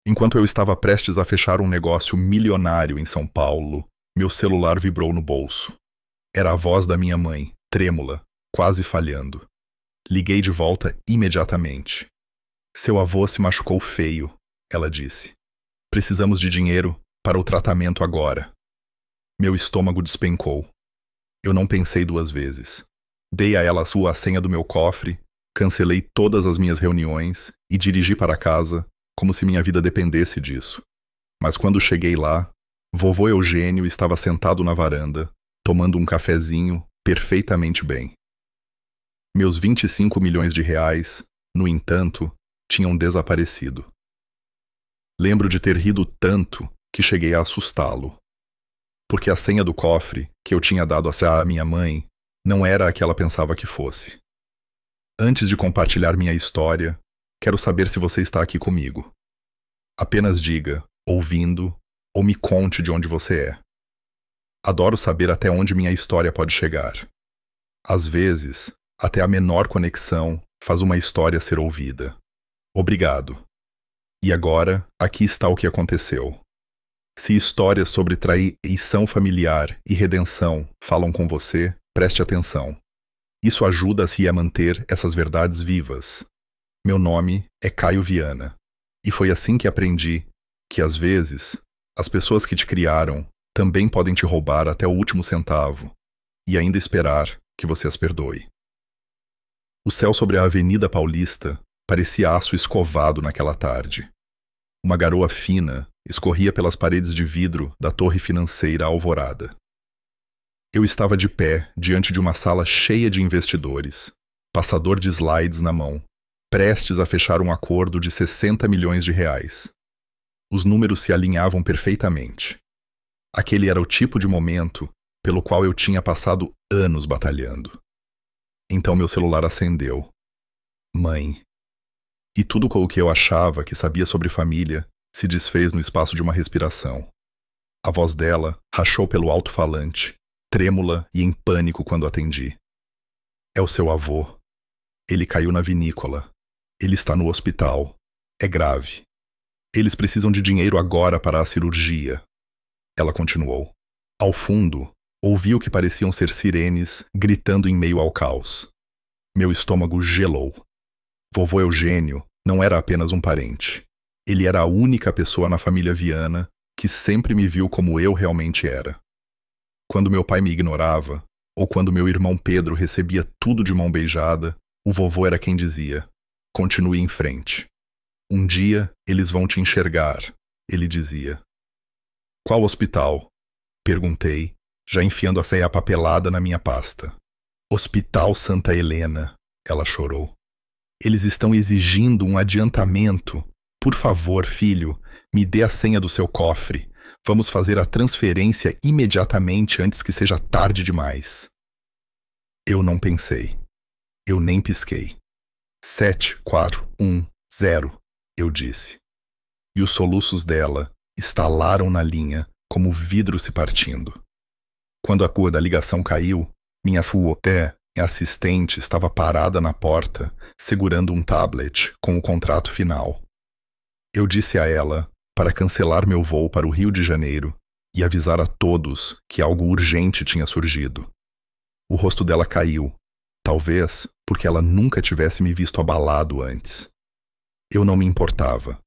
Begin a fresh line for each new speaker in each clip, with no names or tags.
Enquanto eu estava prestes a fechar um negócio milionário em São Paulo, meu celular vibrou no bolso. Era a voz da minha mãe, trêmula, quase falhando. Liguei de volta imediatamente. Seu avô se machucou feio, ela disse. Precisamos de dinheiro para o tratamento agora. Meu estômago despencou. Eu não pensei duas vezes. Dei a ela a senha do meu cofre, cancelei todas as minhas reuniões e dirigi para casa como se minha vida dependesse disso. Mas quando cheguei lá, vovô Eugênio estava sentado na varanda, tomando um cafezinho perfeitamente bem. Meus 25 milhões de reais, no entanto, tinham desaparecido. Lembro de ter rido tanto que cheguei a assustá-lo. Porque a senha do cofre que eu tinha dado à minha mãe não era a que ela pensava que fosse. Antes de compartilhar minha história, quero saber se você está aqui comigo. Apenas diga, ouvindo, ou me conte de onde você é. Adoro saber até onde minha história pode chegar. Às vezes, até a menor conexão faz uma história ser ouvida. Obrigado. E agora, aqui está o que aconteceu. Se histórias sobre traição familiar e redenção falam com você, preste atenção. Isso ajuda-se a manter essas verdades vivas. Meu nome é Caio Viana. E foi assim que aprendi que, às vezes, as pessoas que te criaram também podem te roubar até o último centavo e ainda esperar que você as perdoe. O céu sobre a Avenida Paulista parecia aço escovado naquela tarde. Uma garoa fina escorria pelas paredes de vidro da torre financeira Alvorada. Eu estava de pé diante de uma sala cheia de investidores, passador de slides na mão, prestes a fechar um acordo de 60 milhões de reais. Os números se alinhavam perfeitamente. Aquele era o tipo de momento pelo qual eu tinha passado anos batalhando. Então meu celular acendeu. Mãe. E tudo com o que eu achava que sabia sobre família se desfez no espaço de uma respiração. A voz dela rachou pelo alto-falante, trêmula e em pânico quando atendi. É o seu avô. Ele caiu na vinícola. Ele está no hospital. É grave. Eles precisam de dinheiro agora para a cirurgia. Ela continuou. Ao fundo, ouvi o que pareciam ser sirenes gritando em meio ao caos. Meu estômago gelou. Vovô Eugênio não era apenas um parente. Ele era a única pessoa na família Viana que sempre me viu como eu realmente era. Quando meu pai me ignorava, ou quando meu irmão Pedro recebia tudo de mão beijada, o vovô era quem dizia: continue em frente. Um dia eles vão te enxergar, ele dizia. Qual hospital? Perguntei, já enfiando a ceia papelada na minha pasta. Hospital Santa Helena, ela chorou. Eles estão exigindo um adiantamento. Por favor, filho, me dê a senha do seu cofre. Vamos fazer a transferência imediatamente antes que seja tarde demais. Eu não pensei. Eu nem pisquei. 7410, eu disse. E os soluços dela estalaram na linha como vidro se partindo. Quando a cua da ligação caiu, minha assistente estava parada na porta, segurando um tablet com o contrato final. Eu disse a ela para cancelar meu voo para o Rio de Janeiro e avisar a todos que algo urgente tinha surgido. O rosto dela caiu, talvez porque ela nunca tivesse me visto abalado antes. Eu não me importava.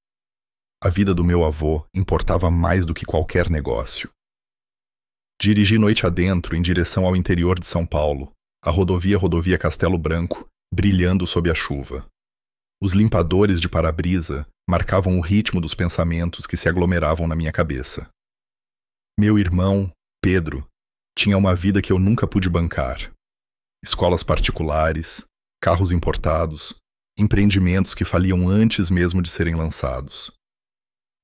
A vida do meu avô importava mais do que qualquer negócio. Dirigi noite adentro em direção ao interior de São Paulo, a rodovia Castelo Branco, brilhando sob a chuva. Os limpadores de para-brisa marcavam o ritmo dos pensamentos que se aglomeravam na minha cabeça. Meu irmão, Pedro, tinha uma vida que eu nunca pude bancar. Escolas particulares, carros importados, empreendimentos que faliam antes mesmo de serem lançados.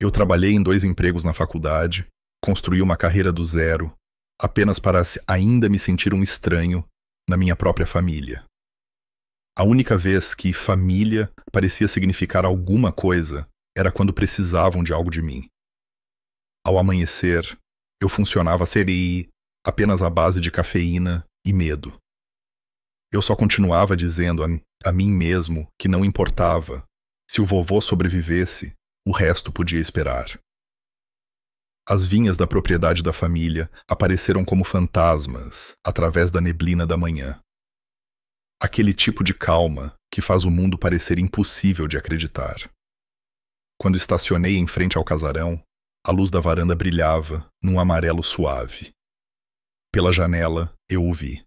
Eu trabalhei em 2 empregos na faculdade, construí uma carreira do zero, apenas para ainda me sentir um estranho na minha própria família. A única vez que família parecia significar alguma coisa era quando precisavam de algo de mim. Ao amanhecer, eu funcionava apenas à base de cafeína e medo. Eu só continuava dizendo a mim mesmo que não importava. Se o vovô sobrevivesse, O resto podia esperar. As vinhas da propriedade da família apareceram como fantasmas através da neblina da manhã. Aquele tipo de calma que faz o mundo parecer impossível de acreditar. Quando estacionei em frente ao casarão, a luz da varanda brilhava num amarelo suave. Pela janela, eu o vi.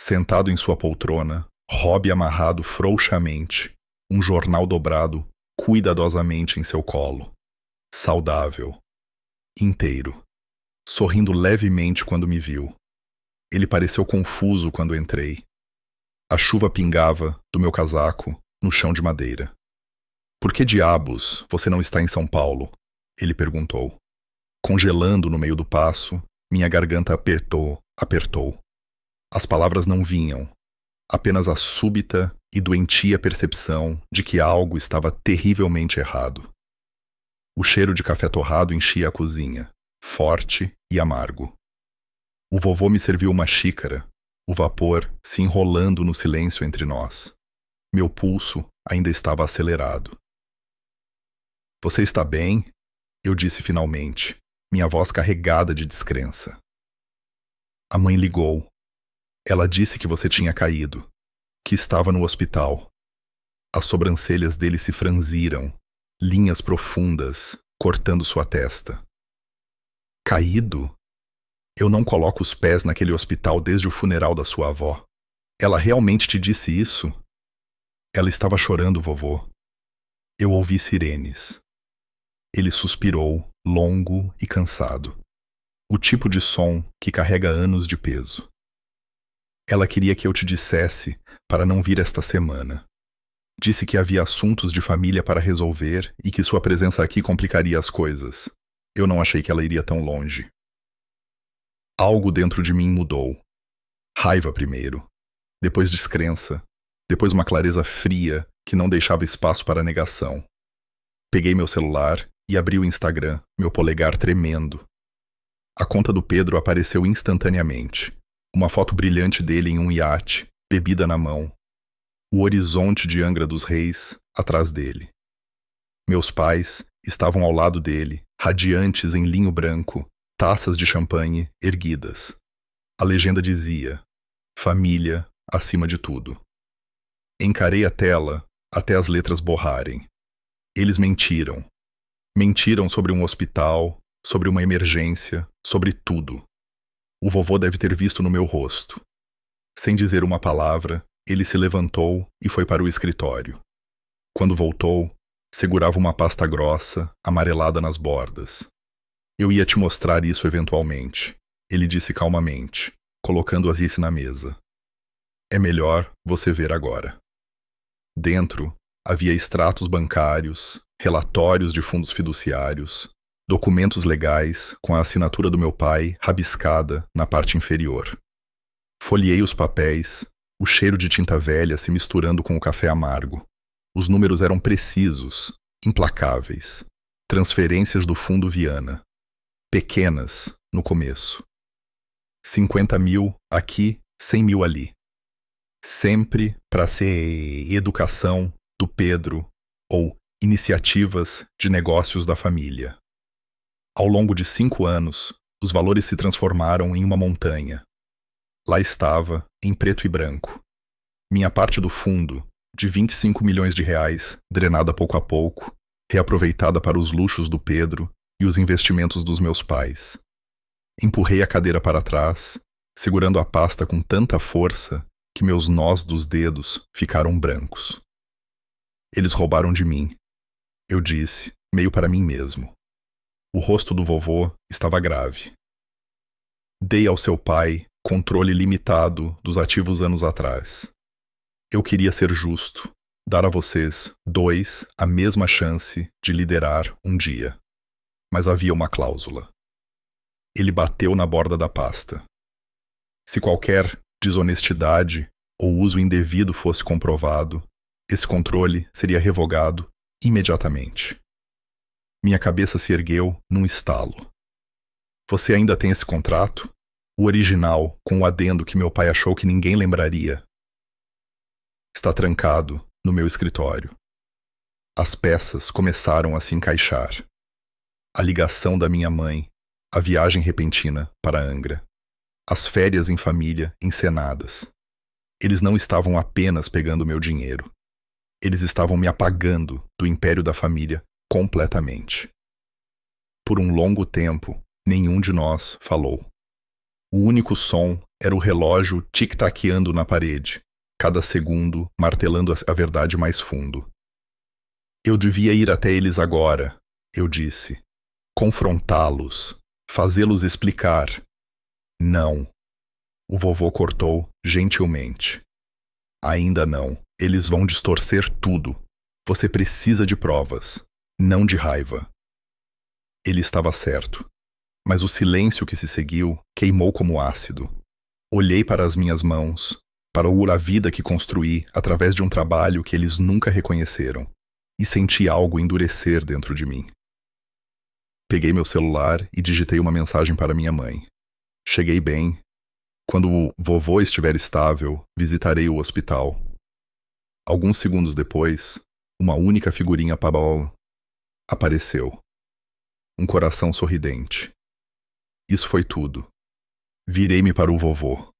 Sentado em sua poltrona, Rob amarrado frouxamente, um jornal dobrado cuidadosamente em seu colo. Saudável. Inteiro. Sorrindo levemente quando me viu. Ele pareceu confuso quando entrei. A chuva pingava do meu casaco no chão de madeira. Por que diabos você não está em São Paulo? Ele perguntou. Congelando no meio do passo, minha garganta apertou. As palavras não vinham, apenas a súbita e doentia percepção de que algo estava terrivelmente errado. O cheiro de café torrado enchia a cozinha, forte e amargo. O vovô me serviu uma xícara, o vapor se enrolando no silêncio entre nós. Meu pulso ainda estava acelerado. Você está bem? Eu disse finalmente, minha voz carregada de descrença. A mãe ligou. Ela disse que você tinha caído, que estava no hospital. As sobrancelhas dele se franziram, linhas profundas, cortando sua testa. Caído? Eu não coloco os pés naquele hospital desde o funeral da sua avó. Ela realmente te disse isso? Ela estava chorando, vovô. Eu ouvi sirenes. Ele suspirou, longo e cansado. O tipo de som que carrega anos de peso. Ela queria que eu te dissesse para não vir esta semana. Disse que havia assuntos de família para resolver e que sua presença aqui complicaria as coisas. Eu não achei que ela iria tão longe. Algo dentro de mim mudou. Raiva primeiro, depois descrença, depois uma clareza fria que não deixava espaço para negação. Peguei meu celular e abri o Instagram, meu polegar tremendo. A conta do Pedro apareceu instantaneamente. Uma foto brilhante dele em um iate, bebida na mão. O horizonte de Angra dos Reis atrás dele. Meus pais estavam ao lado dele, radiantes em linho branco, taças de champanhe erguidas. A legenda dizia: família acima de tudo. Encarei a tela até as letras borrarem. Eles mentiram. Mentiram sobre um hospital, sobre uma emergência, sobre tudo. O vovô deve ter visto no meu rosto. Sem dizer uma palavra, ele se levantou e foi para o escritório. Quando voltou, segurava uma pasta grossa, amarelada nas bordas. Eu ia te mostrar isso eventualmente, ele disse calmamente, colocando as Azice na mesa. É melhor você ver agora. Dentro, havia extratos bancários, relatórios de fundos fiduciários, documentos legais com a assinatura do meu pai rabiscada na parte inferior. Folheei os papéis, o cheiro de tinta velha se misturando com o café amargo. Os números eram precisos, implacáveis. Transferências do fundo Viana. Pequenas, no começo. 50 mil aqui, 100 mil ali. Sempre para ser educação do Pedro ou iniciativas de negócios da família. Ao longo de 5 anos, os valores se transformaram em uma montanha. Lá estava, em preto e branco. Minha parte do fundo, de 25 milhões de reais, drenada pouco a pouco, reaproveitada para os luxos do Pedro e os investimentos dos meus pais. Empurrei a cadeira para trás, segurando a pasta com tanta força que meus nós dos dedos ficaram brancos. Eles roubaram de mim, eu disse, meio para mim mesmo. O rosto do vovô estava grave. Dei ao seu pai controle limitado dos ativos anos atrás. Eu queria ser justo, dar a vocês 2 a mesma chance de liderar um dia. Mas havia uma cláusula. Ele bateu na borda da pasta. Se qualquer desonestidade ou uso indevido fosse comprovado, esse controle seria revogado imediatamente. Minha cabeça se ergueu num estalo. Você ainda tem esse contrato? O original, com o adendo que meu pai achou que ninguém lembraria. Está trancado no meu escritório. As peças começaram a se encaixar. A ligação da minha mãe, a viagem repentina para Angra, as férias em família encenadas. Eles não estavam apenas pegando meu dinheiro. Eles estavam me apagando do império da família completamente. Por um longo tempo, nenhum de nós falou. O único som era o relógio tic-taqueando na parede, cada segundo martelando a verdade mais fundo. Eu devia ir até eles agora, eu disse. Confrontá-los, fazê-los explicar. Não. O vovô cortou gentilmente. Ainda não. Eles vão distorcer tudo. Você precisa de provas, não de raiva. Ele estava certo, mas o silêncio que se seguiu queimou como ácido. Olhei para as minhas mãos, para a vida que construí através de um trabalho que eles nunca reconheceram, e senti algo endurecer dentro de mim. Peguei meu celular e digitei uma mensagem para minha mãe. Cheguei bem. Quando o vovô estiver estável, visitarei o hospital. Alguns segundos depois, uma única figurinha pabal apareceu. Um coração sorridente. Isso foi tudo. Virei-me para o vovô.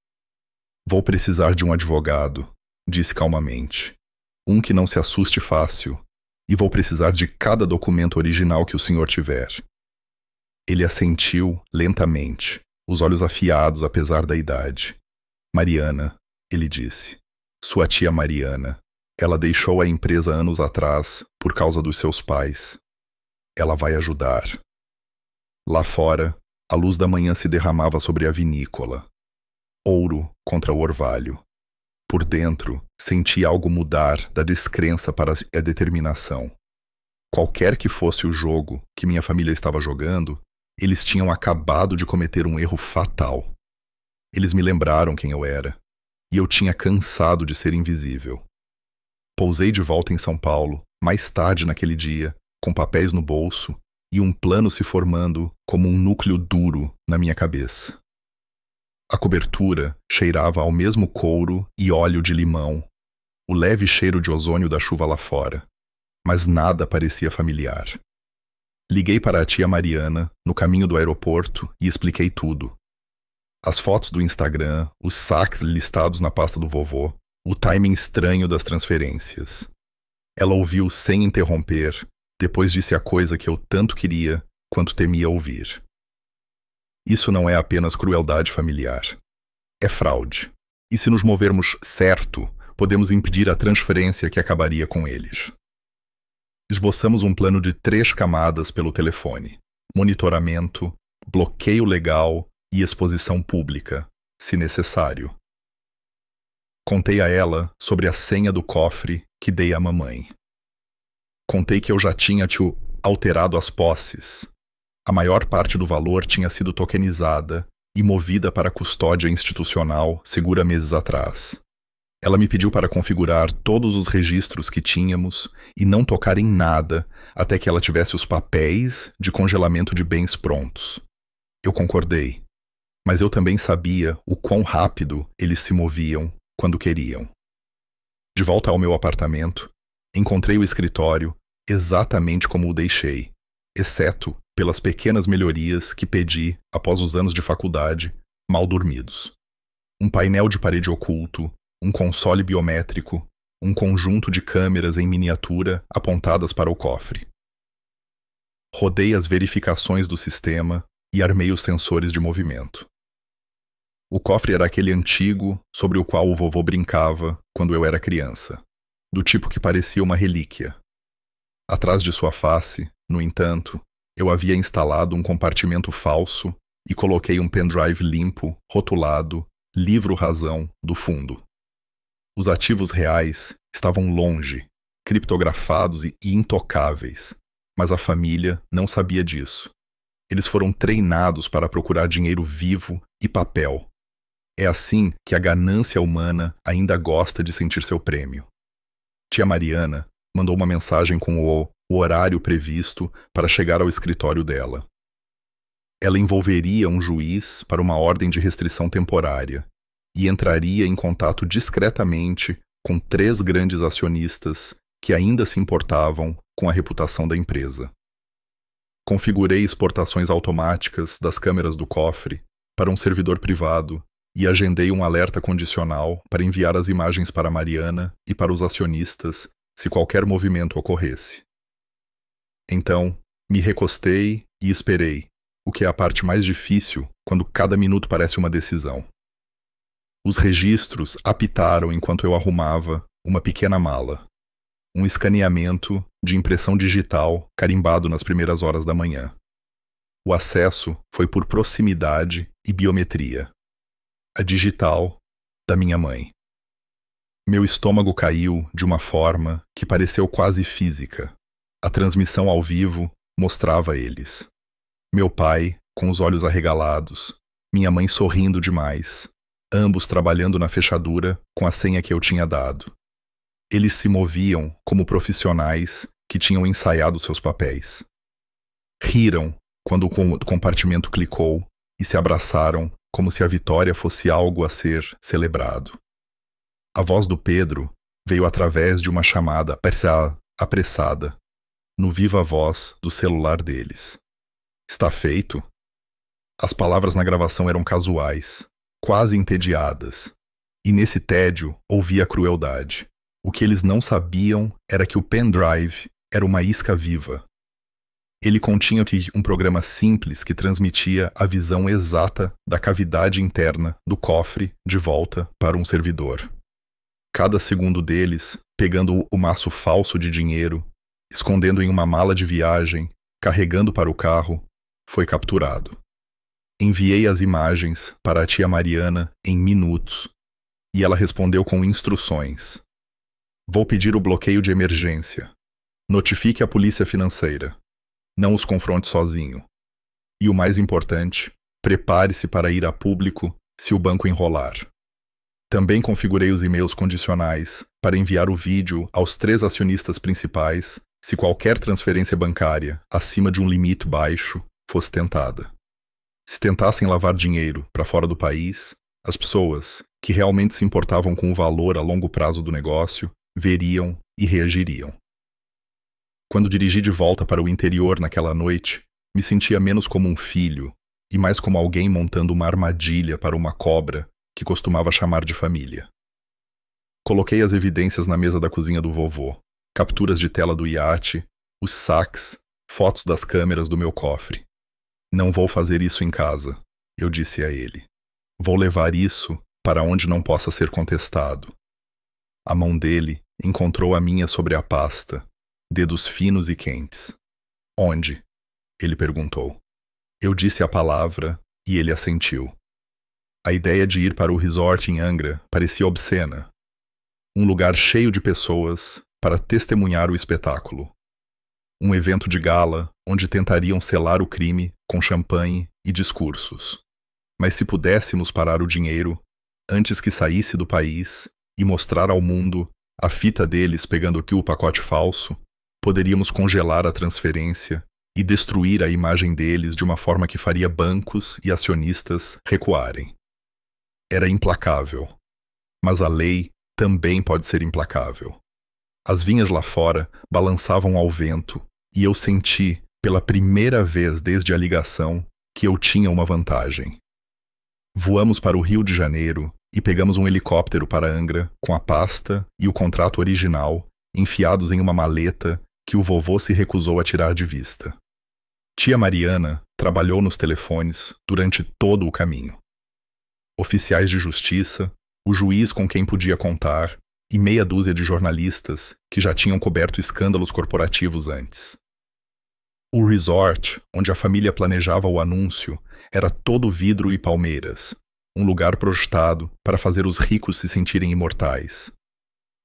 Vou precisar de um advogado, disse calmamente. Um que não se assuste fácil. E vou precisar de cada documento original que o senhor tiver. Ele assentiu lentamente, os olhos afiados apesar da idade. Mariana, ele disse. Sua tia Mariana. Ela deixou a empresa anos atrás por causa dos seus pais. Ela vai ajudar. Lá fora, a luz da manhã se derramava sobre a vinícola. Ouro contra o orvalho. Por dentro, senti algo mudar da descrença para a determinação. Qualquer que fosse o jogo que minha família estava jogando, eles tinham acabado de cometer um erro fatal. Eles me lembraram quem eu era, e eu tinha cansado de ser invisível. Pousei de volta em São Paulo, mais tarde naquele dia, com papéis no bolso e um plano se formando como um núcleo duro na minha cabeça. A cobertura cheirava ao mesmo couro e óleo de limão, o leve cheiro de ozônio da chuva lá fora, mas nada parecia familiar. Liguei para a tia Mariana, no caminho do aeroporto, e expliquei tudo. As fotos do Instagram, os saques listados na pasta do vovô, o timing estranho das transferências. Ela ouviu sem interromper, depois disse a coisa que eu tanto queria quanto temia ouvir. Isso não é apenas crueldade familiar. É fraude. E se nos movermos certo, podemos impedir a transferência que acabaria com eles. Esboçamos um plano de 3 camadas pelo telefone. Monitoramento, bloqueio legal e exposição pública, se necessário. Contei a ela sobre a senha do cofre que dei à mamãe. Contei que eu já tinha alterado as posses. A maior parte do valor tinha sido tokenizada e movida para a custódia institucional segura meses atrás. Ela me pediu para configurar todos os registros que tínhamos e não tocar em nada até que ela tivesse os papéis de congelamento de bens prontos. Eu concordei, mas eu também sabia o quão rápido eles se moviam quando queriam. De volta ao meu apartamento, encontrei o escritório exatamente como o deixei, exceto pelas pequenas melhorias que pedi após os anos de faculdade mal dormidos. Um painel de parede oculto, um console biométrico, um conjunto de câmeras em miniatura apontadas para o cofre. Rodei as verificações do sistema e armei os sensores de movimento. O cofre era aquele antigo sobre o qual o vovô brincava quando eu era criança, do tipo que parecia uma relíquia. Atrás de sua face, no entanto, eu havia instalado um compartimento falso e coloquei um pendrive limpo, rotulado, livro-razão, do fundo. Os ativos reais estavam longe, criptografados e intocáveis, mas a família não sabia disso. Eles foram treinados para procurar dinheiro vivo e papel. É assim que a ganância humana ainda gosta de sentir seu prêmio. Tia Mariana mandou uma mensagem com o horário previsto para chegar ao escritório dela. Ela envolveria um juiz para uma ordem de restrição temporária e entraria em contato discretamente com 3 grandes acionistas que ainda se importavam com a reputação da empresa. Configurei exportações automáticas das câmeras do cofre para um servidor privado e agendei um alerta condicional para enviar as imagens para Mariana e para os acionistas se qualquer movimento ocorresse. Então, me recostei e esperei, o que é a parte mais difícil quando cada minuto parece uma decisão. Os registros apitaram enquanto eu arrumava uma pequena mala, um escaneamento de impressão digital carimbado nas primeiras horas da manhã. O acesso foi por proximidade e biometria. A digital da minha mãe. Meu estômago caiu de uma forma que pareceu quase física. A transmissão ao vivo mostrava eles. Meu pai, com os olhos arregalados, minha mãe sorrindo demais, ambos trabalhando na fechadura com a senha que eu tinha dado. Eles se moviam como profissionais que tinham ensaiado seus papéis. Riram quando o compartimento clicou e se abraçaram como se a vitória fosse algo a ser celebrado. A voz do Pedro veio através de uma chamada apressada, no viva voz do celular deles. Está feito? As palavras na gravação eram casuais, quase entediadas, e nesse tédio ouvia a crueldade. O que eles não sabiam era que o pendrive era uma isca viva. Ele continha um programa simples que transmitia a visão exata da cavidade interna do cofre de volta para um servidor. Cada segundo deles, pegando o maço falso de dinheiro, escondendo em uma mala de viagem, carregando para o carro, foi capturado. Enviei as imagens para a tia Mariana em minutos, e ela respondeu com instruções. Vou pedir o bloqueio de emergência. Notifique a polícia financeira. Não os confronte sozinho. E o mais importante, prepare-se para ir a público se o banco enrolar. Também configurei os e-mails condicionais para enviar o vídeo aos 3 acionistas principais se qualquer transferência bancária acima de um limite baixo fosse tentada. Se tentassem lavar dinheiro para fora do país, as pessoas que realmente se importavam com o valor a longo prazo do negócio veriam e reagiriam. Quando dirigi de volta para o interior naquela noite, me sentia menos como um filho e mais como alguém montando uma armadilha para uma cobra que costumava chamar de família. Coloquei as evidências na mesa da cozinha do vovô, capturas de tela do iate, os saques, fotos das câmeras do meu cofre. Não vou fazer isso em casa, eu disse a ele. Vou levar isso para onde não possa ser contestado. A mão dele encontrou a minha sobre a pasta, dedos finos e quentes. Onde? Ele perguntou. Eu disse a palavra e ele assentiu. A ideia de ir para o resort em Angra parecia obscena. Um lugar cheio de pessoas para testemunhar o espetáculo. Um evento de gala onde tentariam selar o crime com champanhe e discursos. Mas se pudéssemos parar o dinheiro antes que saísse do país e mostrar ao mundo a fita deles pegando aqui o pacote falso, poderíamos congelar a transferência e destruir a imagem deles de uma forma que faria bancos e acionistas recuarem. Era implacável. Mas a lei também pode ser implacável. As vinhas lá fora balançavam ao vento e eu senti, pela primeira vez desde a ligação, que eu tinha uma vantagem. Voamos para o Rio de Janeiro e pegamos um helicóptero para Angra com a pasta e o contrato original enfiados em uma maleta que o vovô se recusou a tirar de vista. Tia Mariana trabalhou nos telefones durante todo o caminho. Oficiais de justiça, o juiz com quem podia contar e meia dúzia de jornalistas que já tinham coberto escândalos corporativos antes. O resort, onde a família planejava o anúncio, era todo vidro e palmeiras, um lugar projetado para fazer os ricos se sentirem imortais.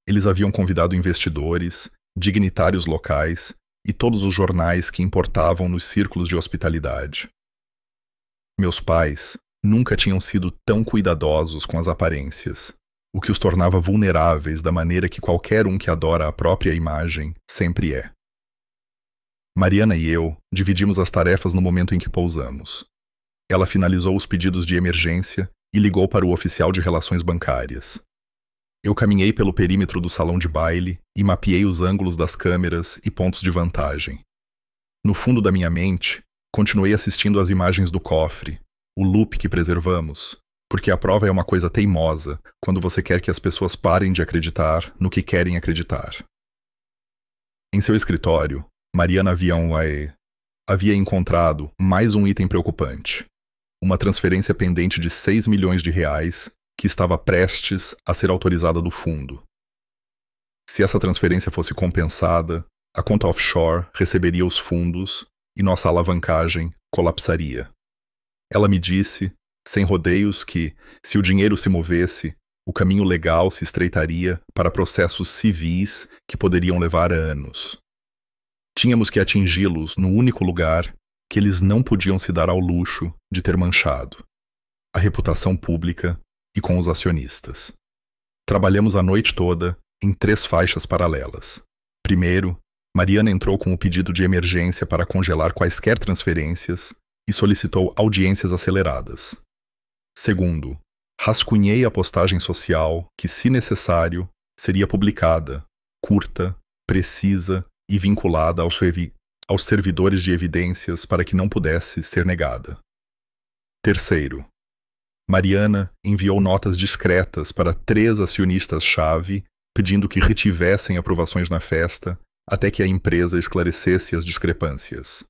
Eles haviam convidado investidores, dignitários locais e todos os jornais que importavam nos círculos de hospitalidade. Meus pais nunca tinham sido tão cuidadosos com as aparências, o que os tornava vulneráveis da maneira que qualquer um que adora a própria imagem sempre é. Mariana e eu dividimos as tarefas no momento em que pousamos. Ela finalizou os pedidos de emergência e ligou para o oficial de relações bancárias. Eu caminhei pelo perímetro do salão de baile e mapeei os ângulos das câmeras e pontos de vantagem. No fundo da minha mente, continuei assistindo às imagens do cofre, o loop que preservamos, porque a prova é uma coisa teimosa quando você quer que as pessoas parem de acreditar no que querem acreditar. Em seu escritório, Mariana havia encontrado mais um item preocupante. Uma transferência pendente de 6 milhões de reais que estava prestes a ser autorizada do fundo. Se essa transferência fosse compensada, a conta offshore receberia os fundos e nossa alavancagem colapsaria. Ela me disse, sem rodeios, que, se o dinheiro se movesse, o caminho legal se estreitaria para processos civis que poderiam levar anos. Tínhamos que atingi-los no único lugar que eles não podiam se dar ao luxo de ter manchado: a reputação pública e com os acionistas. Trabalhamos a noite toda em 3 faixas paralelas. Primeiro, Mariana entrou com o pedido de emergência para congelar quaisquer transferências e solicitou audiências aceleradas. Segundo, rascunhei a postagem social que, se necessário, seria publicada, curta, precisa e vinculada aos servidores de evidências para que não pudesse ser negada. Terceiro, Mariana enviou notas discretas para 3 acionistas-chave pedindo que retivessem aprovações na festa até que a empresa esclarecesse as discrepâncias.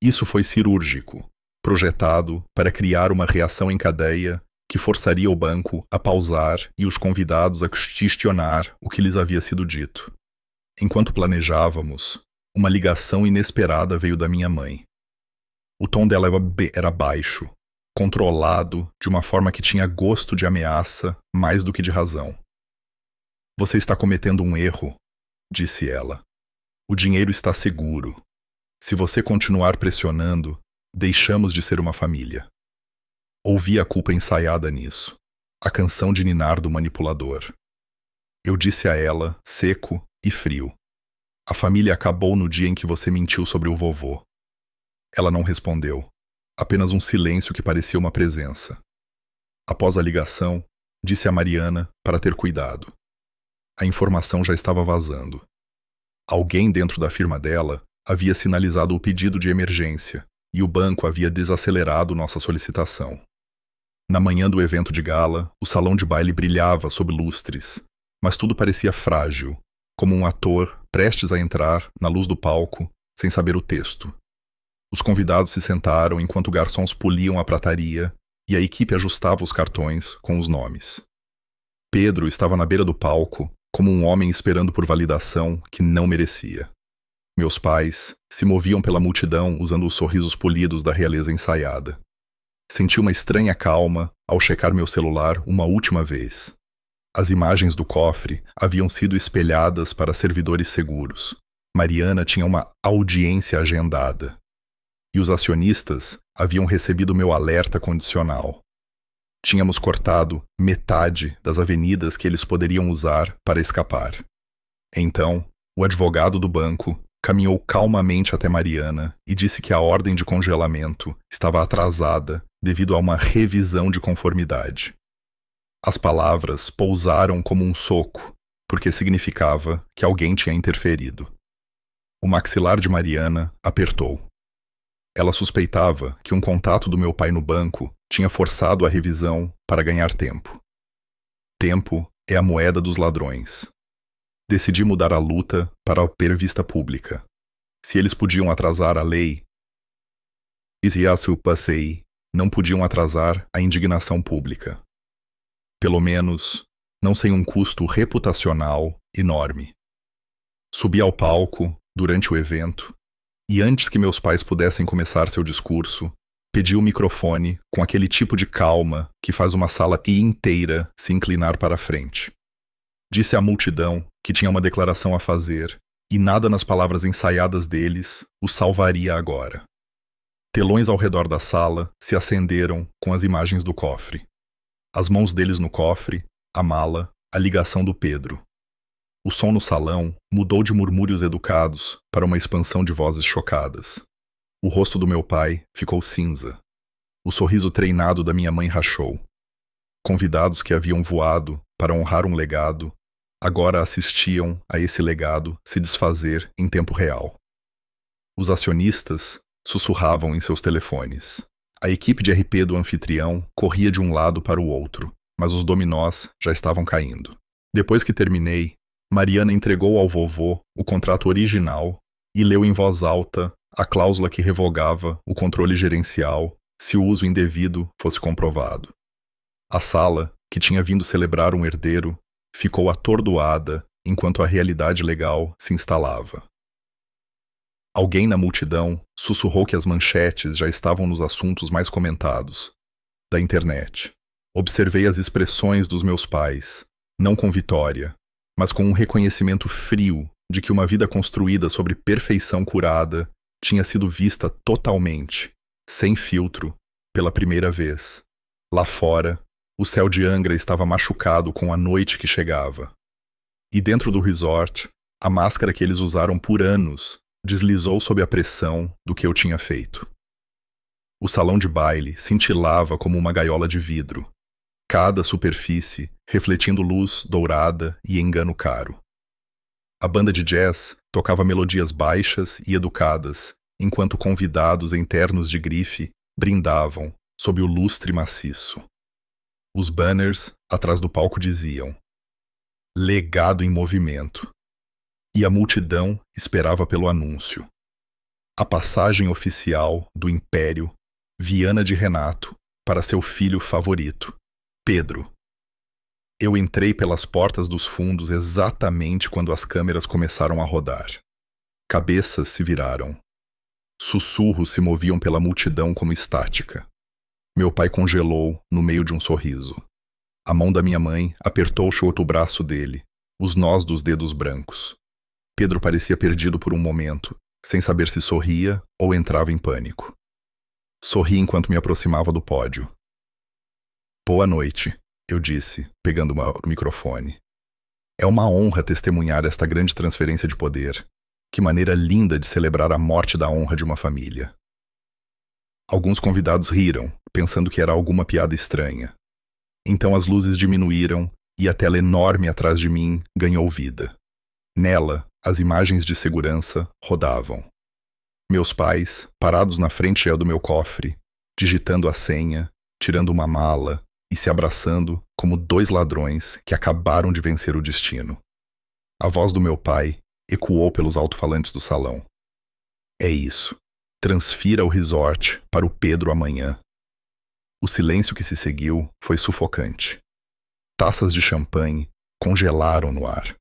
Isso foi cirúrgico, projetado para criar uma reação em cadeia que forçaria o banco a pausar e os convidados a questionar o que lhes havia sido dito. Enquanto planejávamos, uma ligação inesperada veio da minha mãe. O tom dela era baixo, controlado de uma forma que tinha gosto de ameaça mais do que de razão. "Você está cometendo um erro", disse ela. "O dinheiro está seguro. Se você continuar pressionando, deixamos de ser uma família." Ouvi a culpa ensaiada nisso, a canção de ninar do manipulador. Eu disse a ela, seco e frio: "A família acabou no dia em que você mentiu sobre o vovô." Ela não respondeu, apenas um silêncio que parecia uma presença. Após a ligação, disse a Mariana para ter cuidado. A informação já estava vazando. Alguém dentro da firma dela havia sinalizado o pedido de emergência e o banco havia desacelerado nossa solicitação. Na manhã do evento de gala, o salão de baile brilhava sob lustres, mas tudo parecia frágil, como um ator prestes a entrar na luz do palco sem saber o texto. Os convidados se sentaram enquanto garçons poliam a prataria e a equipe ajustava os cartões com os nomes. Pedro estava na beira do palco, como um homem esperando por validação que não merecia. Meus pais se moviam pela multidão usando os sorrisos polidos da realeza ensaiada. Senti uma estranha calma ao checar meu celular uma última vez. As imagens do cofre haviam sido espelhadas para servidores seguros. Mariana tinha uma audiência agendada. E os acionistas haviam recebido meu alerta condicional. Tínhamos cortado metade das avenidas que eles poderiam usar para escapar. Então, o advogado do banco caminhou calmamente até Mariana e disse que a ordem de congelamento estava atrasada devido a uma revisão de conformidade. As palavras pousaram como um soco, porque significava que alguém tinha interferido. O maxilar de Mariana apertou. Ela suspeitava que um contato do meu pai no banco tinha forçado a revisão para ganhar tempo. Tempo é a moeda dos ladrões. Decidi mudar a luta para a vista pública. Se eles podiam atrasar a lei, não podiam atrasar a indignação pública. Pelo menos, não sem um custo reputacional enorme. Subi ao palco durante o evento e antes que meus pais pudessem começar seu discurso, pedi o microfone com aquele tipo de calma que faz uma sala inteira se inclinar para a frente. Disse à multidão que tinha uma declaração a fazer e nada nas palavras ensaiadas deles os salvaria agora. Telões ao redor da sala se acenderam com as imagens do cofre. As mãos deles no cofre, a mala, a ligação do Pedro. O som no salão mudou de murmúrios educados para uma expansão de vozes chocadas. O rosto do meu pai ficou cinza. O sorriso treinado da minha mãe rachou. Convidados que haviam voado para honrar um legado, agora assistiam a esse legado se desfazer em tempo real. Os acionistas sussurravam em seus telefones. A equipe de RP do anfitrião corria de um lado para o outro, mas os dominós já estavam caindo. Depois que terminei, Mariana entregou ao vovô o contrato original e leu em voz alta a cláusula que revogava o controle gerencial se o uso indevido fosse comprovado. A sala, que tinha vindo celebrar um herdeiro, ficou atordoada enquanto a realidade legal se instalava. Alguém na multidão sussurrou que as manchetes já estavam nos assuntos mais comentados da internet. Observei as expressões dos meus pais, não com vitória, mas com um reconhecimento frio de que uma vida construída sobre perfeição curada tinha sido vista totalmente, sem filtro, pela primeira vez. Lá fora, o céu de Angra estava machucado com a noite que chegava. E dentro do resort, a máscara que eles usaram por anos deslizou sob a pressão do que eu tinha feito. O salão de baile cintilava como uma gaiola de vidro, cada superfície refletindo luz dourada e engano caro. A banda de jazz tocava melodias baixas e educadas, enquanto convidados em ternos de grife brindavam sob o lustre maciço. Os banners atrás do palco diziam: "Legado em movimento", e a multidão esperava pelo anúncio. A passagem oficial do Império Viana de Renato para seu filho favorito, Pedro. Eu entrei pelas portas dos fundos exatamente quando as câmeras começaram a rodar. Cabeças se viraram. Sussurros se moviam pela multidão como estática. Meu pai congelou no meio de um sorriso. A mão da minha mãe apertou o outro braço dele, os nós dos dedos brancos. Pedro parecia perdido por um momento, sem saber se sorria ou entrava em pânico. Sorri enquanto me aproximava do pódio. "Boa noite", eu disse, pegando o microfone. "É uma honra testemunhar esta grande transferência de poder. Que maneira linda de celebrar a morte da honra de uma família." Alguns convidados riram, pensando que era alguma piada estranha. Então as luzes diminuíram e a tela enorme atrás de mim ganhou vida. Nela, as imagens de segurança rodavam. Meus pais, parados na frente do meu cofre, digitando a senha, tirando uma mala e se abraçando como dois ladrões que acabaram de vencer o destino. A voz do meu pai ecoou pelos alto-falantes do salão. "É isso. Transfira o resort para o Pedro amanhã." O silêncio que se seguiu foi sufocante. Taças de champanhe congelaram no ar.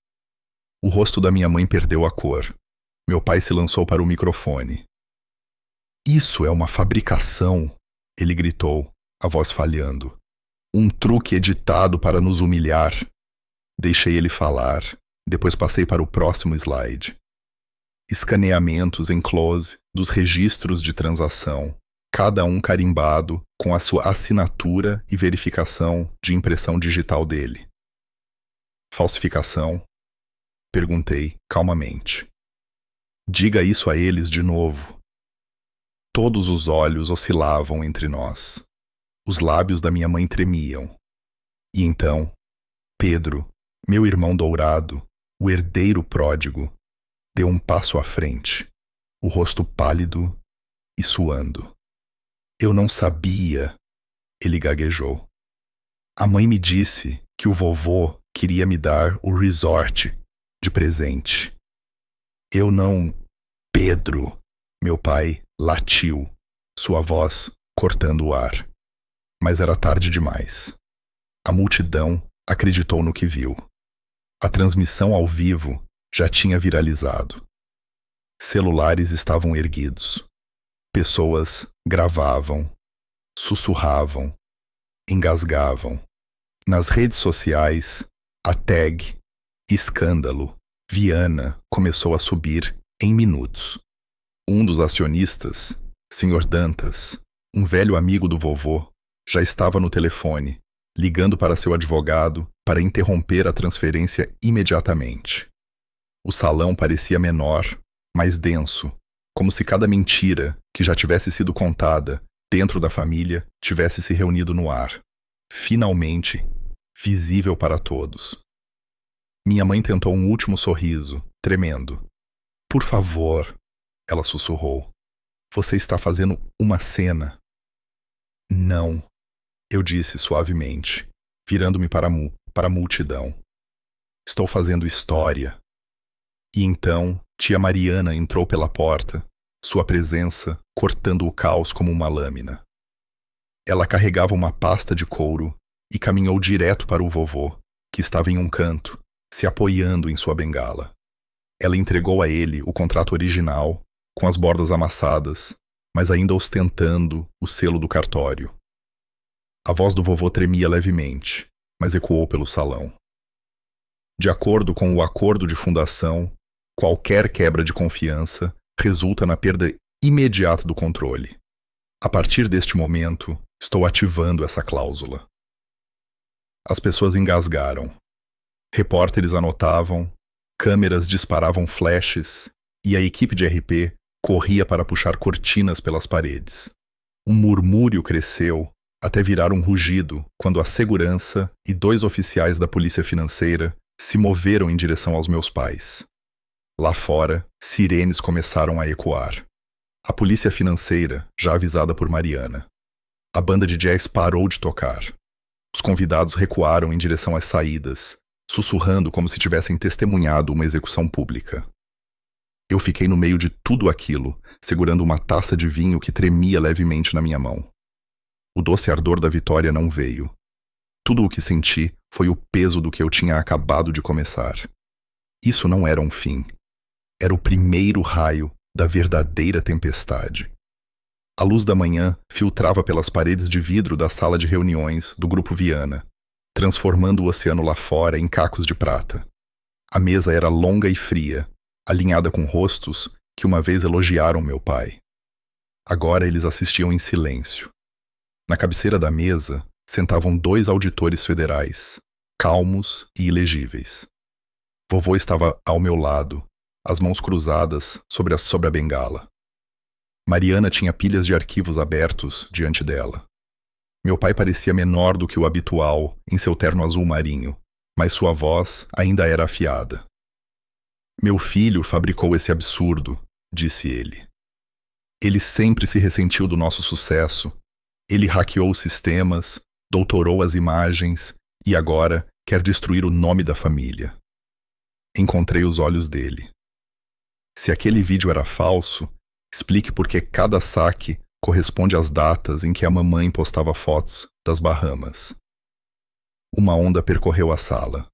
O rosto da minha mãe perdeu a cor. Meu pai se lançou para o microfone. "Isso é uma fabricação", ele gritou, a voz falhando. "Um truque editado para nos humilhar." Deixei ele falar, depois passei para o próximo slide. Escaneamentos em close dos registros de transação, cada um carimbado com a sua assinatura e verificação de impressão digital dele. "Falsificação?" perguntei calmamente. "Diga isso a eles de novo." Todos os olhos oscilavam entre nós. Os lábios da minha mãe tremiam. E então, Pedro, meu irmão dourado, o herdeiro pródigo, deu um passo à frente, o rosto pálido e suando. "Eu não sabia", ele gaguejou. "A mãe me disse que o vovô queria me dar o resort de presente. Eu não..." "Pedro!" Meu pai latiu, sua voz cortando o ar. Mas era tarde demais. A multidão acreditou no que viu. A transmissão ao vivo já tinha viralizado. Celulares estavam erguidos. Pessoas gravavam, sussurravam, engasgavam. Nas redes sociais, a tag "Escândalo Viana" começou a subir em minutos. Um dos acionistas, Sr. Dantas, um velho amigo do vovô, já estava no telefone, ligando para seu advogado para interromper a transferência imediatamente. O salão parecia menor, mais denso, como se cada mentira que já tivesse sido contada dentro da família tivesse se reunido no ar. finalmente, visível para todos. Minha mãe tentou um último sorriso, tremendo. Por favor, ela sussurrou. Você está fazendo uma cena. Não, eu disse suavemente, virando-me para a multidão. Estou fazendo história. E então, tia Mariana entrou pela porta, sua presença cortando o caos como uma lâmina. Ela carregava uma pasta de couro e caminhou direto para o vovô, que estava em um canto, se apoiando em sua bengala. Ela entregou a ele o contrato original, com as bordas amassadas, mas ainda ostentando o selo do cartório. A voz do vovô tremia levemente, mas ecoou pelo salão. De acordo com o acordo de fundação, qualquer quebra de confiança resulta na perda imediata do controle. A partir deste momento, estou ativando essa cláusula. As pessoas engasgaram. Repórteres anotavam, câmeras disparavam flashes e a equipe de RP corria para puxar cortinas pelas paredes. Um murmúrio cresceu até virar um rugido quando a segurança e 2 oficiais da polícia financeira se moveram em direção aos meus pais. Lá fora, sirenes começaram a ecoar. A polícia financeira, já avisada por Mariana. A banda de jazz parou de tocar. Os convidados recuaram em direção às saídas, sussurrando como se tivessem testemunhado uma execução pública. Eu fiquei no meio de tudo aquilo, segurando uma taça de vinho que tremia levemente na minha mão. O doce ardor da vitória não veio. Tudo o que senti foi o peso do que eu tinha acabado de começar. Isso não era um fim. Era o primeiro raio da verdadeira tempestade. A luz da manhã filtrava pelas paredes de vidro da sala de reuniões do Grupo Viana, transformando o oceano lá fora em cacos de prata. A mesa era longa e fria, alinhada com rostos que uma vez elogiaram meu pai. Agora eles assistiam em silêncio. Na cabeceira da mesa sentavam 2 auditores federais, calmos e ilegíveis. Vovô estava ao meu lado, as mãos cruzadas sobre a bengala. Mariana tinha pilhas de arquivos abertos diante dela. Meu pai parecia menor do que o habitual em seu terno azul marinho, mas sua voz ainda era afiada. Meu filho fabricou esse absurdo, disse ele. Ele sempre se ressentiu do nosso sucesso. Ele hackeou os sistemas, doutorou as imagens e agora quer destruir o nome da família. Encontrei os olhos dele. Se aquele vídeo era falso, explique por que cada saque corresponde às datas em que a mamãe postava fotos das Bahamas. Uma onda percorreu a sala.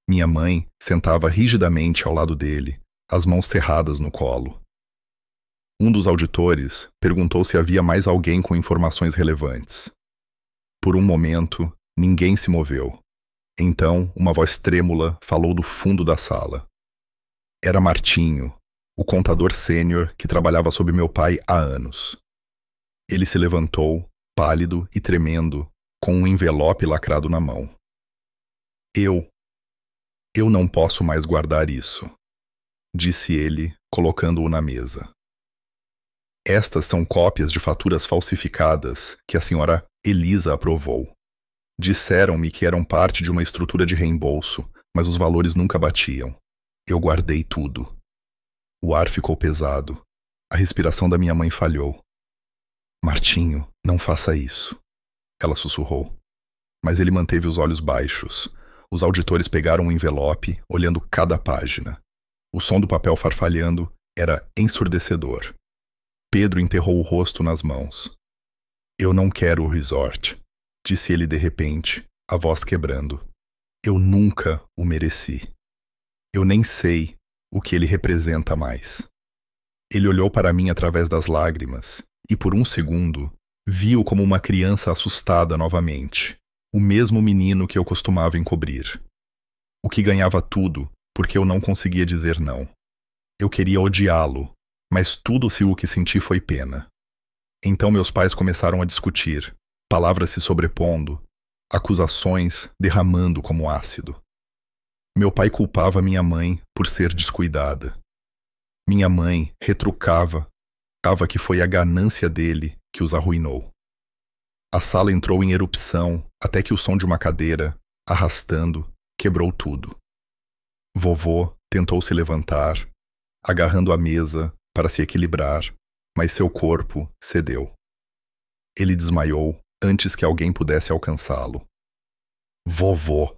Minha mãe sentava rigidamente ao lado dele, as mãos cerradas no colo. Um dos auditores perguntou se havia mais alguém com informações relevantes. Por um momento, ninguém se moveu. Então, uma voz trêmula falou do fundo da sala. Era Martinho, o contador sênior que trabalhava sob meu pai há anos. Ele se levantou, pálido e tremendo, com um envelope lacrado na mão. Eu não posso mais guardar isso, disse ele, colocando-o na mesa. Estas são cópias de faturas falsificadas que a senhora Elisa aprovou. Disseram-me que eram parte de uma estrutura de reembolso, mas os valores nunca batiam. Eu guardei tudo. O ar ficou pesado. A respiração da minha mãe falhou. Martinho, não faça isso, ela sussurrou. Mas ele manteve os olhos baixos. Os auditores pegaram o envelope, olhando cada página. O som do papel farfalhando era ensurdecedor. Pedro enterrou o rosto nas mãos. Eu não quero o resort, disse ele de repente, a voz quebrando. Eu nunca o mereci. Eu nem sei o que ele representa mais. Ele olhou para mim através das lágrimas e, por um segundo, vi-o como uma criança assustada novamente, o mesmo menino que eu costumava encobrir. O que ganhava tudo porque eu não conseguia dizer não. Eu queria odiá-lo, mas tudo o que senti foi pena. Então meus pais começaram a discutir, palavras se sobrepondo, acusações derramando como ácido. Meu pai culpava minha mãe por ser descuidada. Minha mãe retrucava que foi a ganância dele que os arruinou. A sala entrou em erupção até que o som de uma cadeira, arrastando, quebrou tudo. Vovô tentou se levantar, agarrando a mesa para se equilibrar, mas seu corpo cedeu. Ele desmaiou antes que alguém pudesse alcançá-lo. Vovô!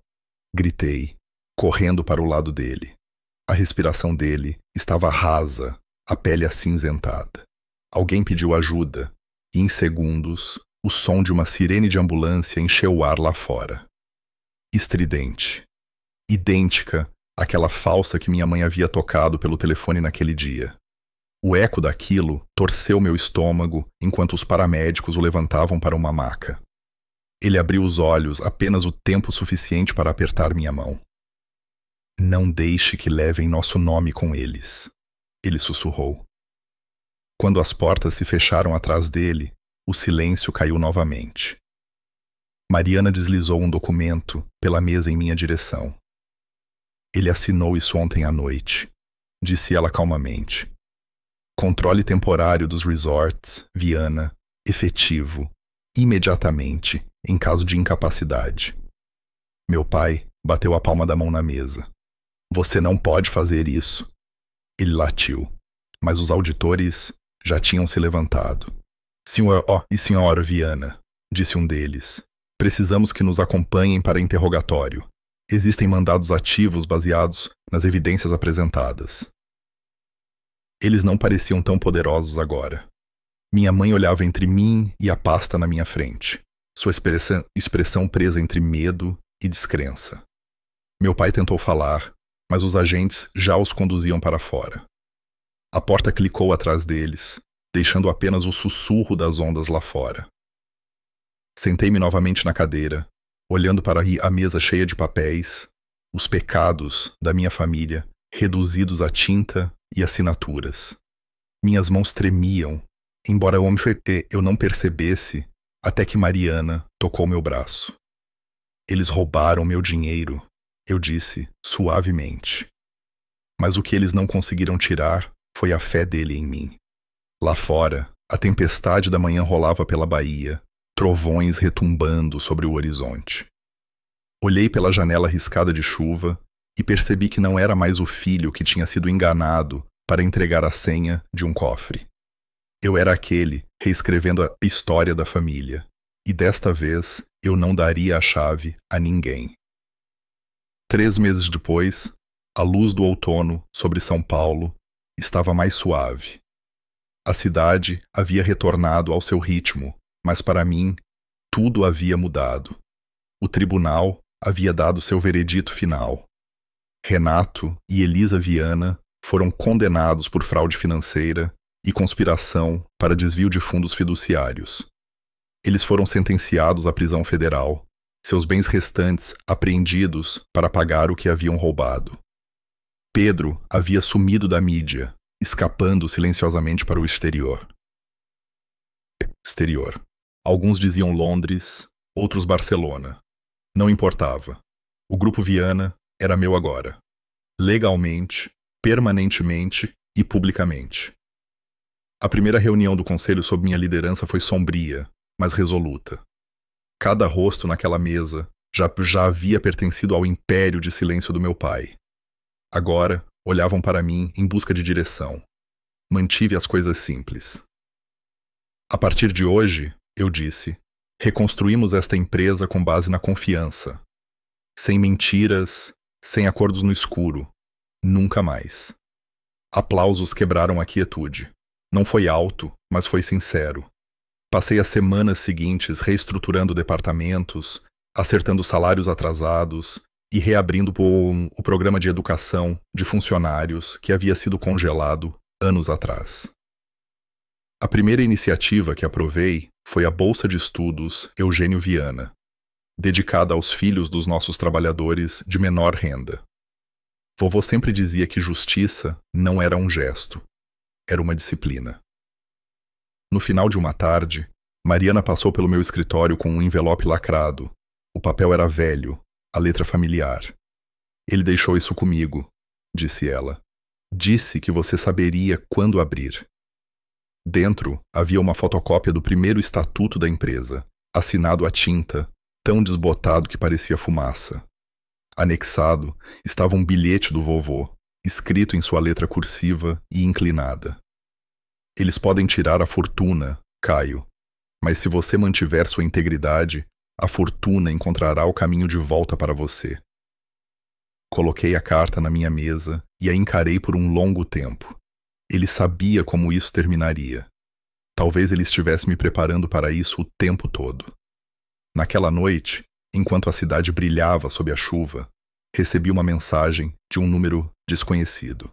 Gritei, correndo para o lado dele. A respiração dele estava rasa, a pele acinzentada. Alguém pediu ajuda, e em segundos, o som de uma sirene de ambulância encheu o ar lá fora. Estridente. Idêntica àquela falsa que minha mãe havia tocado pelo telefone naquele dia. O eco daquilo torceu meu estômago enquanto os paramédicos o levantavam para uma maca. Ele abriu os olhos apenas o tempo suficiente para apertar minha mão. Não deixe que levem nosso nome com eles, ele sussurrou. Quando as portas se fecharam atrás dele, o silêncio caiu novamente. Mariana deslizou um documento pela mesa em minha direção. Ele assinou isso ontem à noite, disse ela calmamente. Controle temporário dos resorts, Viana, efetivo, imediatamente, em caso de incapacidade. Meu pai bateu a palma da mão na mesa. Você não pode fazer isso. Ele latiu, mas os auditores já tinham se levantado. Senhora Viana, disse um deles, precisamos que nos acompanhem para interrogatório. Existem mandados ativos baseados nas evidências apresentadas. Eles não pareciam tão poderosos agora. Minha mãe olhava entre mim e a pasta na minha frente, sua expressão presa entre medo e descrença. Meu pai tentou falar, mas os agentes já os conduziam para fora. A porta clicou atrás deles, deixando apenas o sussurro das ondas lá fora. Sentei-me novamente na cadeira, olhando para a mesa cheia de papéis, os pecados da minha família reduzidos a tinta e assinaturas. Minhas mãos tremiam, embora eu não percebesse, até que Mariana tocou meu braço. Eles roubaram meu dinheiro, eu disse suavemente. Mas o que eles não conseguiram tirar foi a fé dele em mim. Lá fora, a tempestade da manhã rolava pela baía, trovões retumbando sobre o horizonte. Olhei pela janela riscada de chuva e percebi que não era mais o filho que tinha sido enganado para entregar a senha de um cofre. Eu era aquele reescrevendo a história da família, e desta vez eu não daria a chave a ninguém. 3 meses depois, a luz do outono sobre São Paulo estava mais suave. A cidade havia retornado ao seu ritmo, mas para mim, tudo havia mudado. O tribunal havia dado seu veredito final. Renato e Elisa Viana foram condenados por fraude financeira e conspiração para desvio de fundos fiduciários. Eles foram sentenciados à prisão federal, seus bens restantes apreendidos para pagar o que haviam roubado. Pedro havia sumido da mídia, escapando silenciosamente para o exterior. Alguns diziam Londres, outros Barcelona. Não importava. O Grupo Viana era meu agora. Legalmente, permanentemente e publicamente. A primeira reunião do conselho sob minha liderança foi sombria, mas resoluta. Cada rosto naquela mesa já havia pertencido ao império de silêncio do meu pai. Agora, olhavam para mim em busca de direção. Mantive as coisas simples. A partir de hoje, eu disse, reconstruímos esta empresa com base na confiança. Sem mentiras, sem acordos no escuro. Nunca mais. Aplausos quebraram a quietude. Não foi alto, mas foi sincero. Passei as semanas seguintes reestruturando departamentos, acertando salários atrasados e reabrindo o programa de educação de funcionários que havia sido congelado anos atrás. A primeira iniciativa que aprovei foi a Bolsa de Estudos Eugênio Viana, dedicada aos filhos dos nossos trabalhadores de menor renda. Vovô sempre dizia que justiça não era um gesto, era uma disciplina. No final de uma tarde, Mariana passou pelo meu escritório com um envelope lacrado. O papel era velho, a letra familiar. Ele deixou isso comigo, disse ela. Disse que você saberia quando abrir. Dentro havia uma fotocópia do primeiro estatuto da empresa, assinado à tinta, tão desbotado que parecia fumaça. Anexado estava um bilhete do vovô, escrito em sua letra cursiva e inclinada. Eles podem tirar a fortuna, Caio, mas se você mantiver sua integridade, a fortuna encontrará o caminho de volta para você. Coloquei a carta na minha mesa e a encarei por um longo tempo. Ele sabia como isso terminaria. Talvez ele estivesse me preparando para isso o tempo todo. Naquela noite, enquanto a cidade brilhava sob a chuva, recebi uma mensagem de um número desconhecido.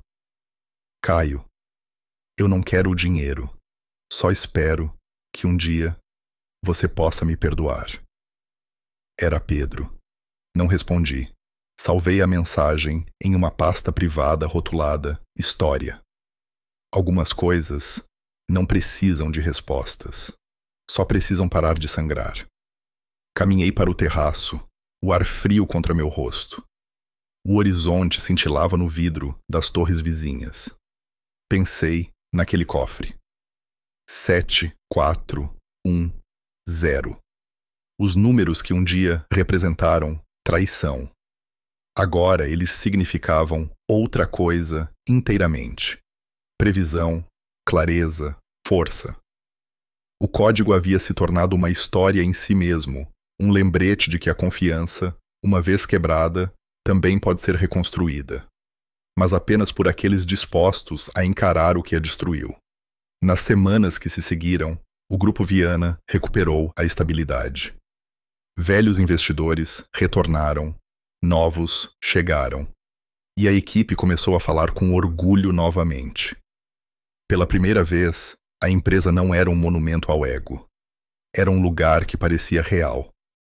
Caio, eu não quero o dinheiro. Só espero que um dia você possa me perdoar. Era Pedro. Não respondi. Salvei a mensagem em uma pasta privada rotulada História. Algumas coisas não precisam de respostas. Só precisam parar de sangrar. Caminhei para o terraço, o ar frio contra meu rosto. O horizonte cintilava no vidro das torres vizinhas. Pensei naquele cofre. 7410. Os números que um dia representaram traição. Agora eles significavam outra coisa inteiramente. Previsão, clareza, força. O código havia se tornado uma história em si mesmo, um lembrete de que a confiança, uma vez quebrada, também pode ser reconstruída, mas apenas por aqueles dispostos a encarar o que a destruiu. Nas semanas que se seguiram, o Grupo Viana recuperou a estabilidade. Velhos investidores retornaram, novos chegaram, e a equipe começou a falar com orgulho novamente. Pela primeira vez, a empresa não era um monumento ao ego. Era um lugar que parecia real.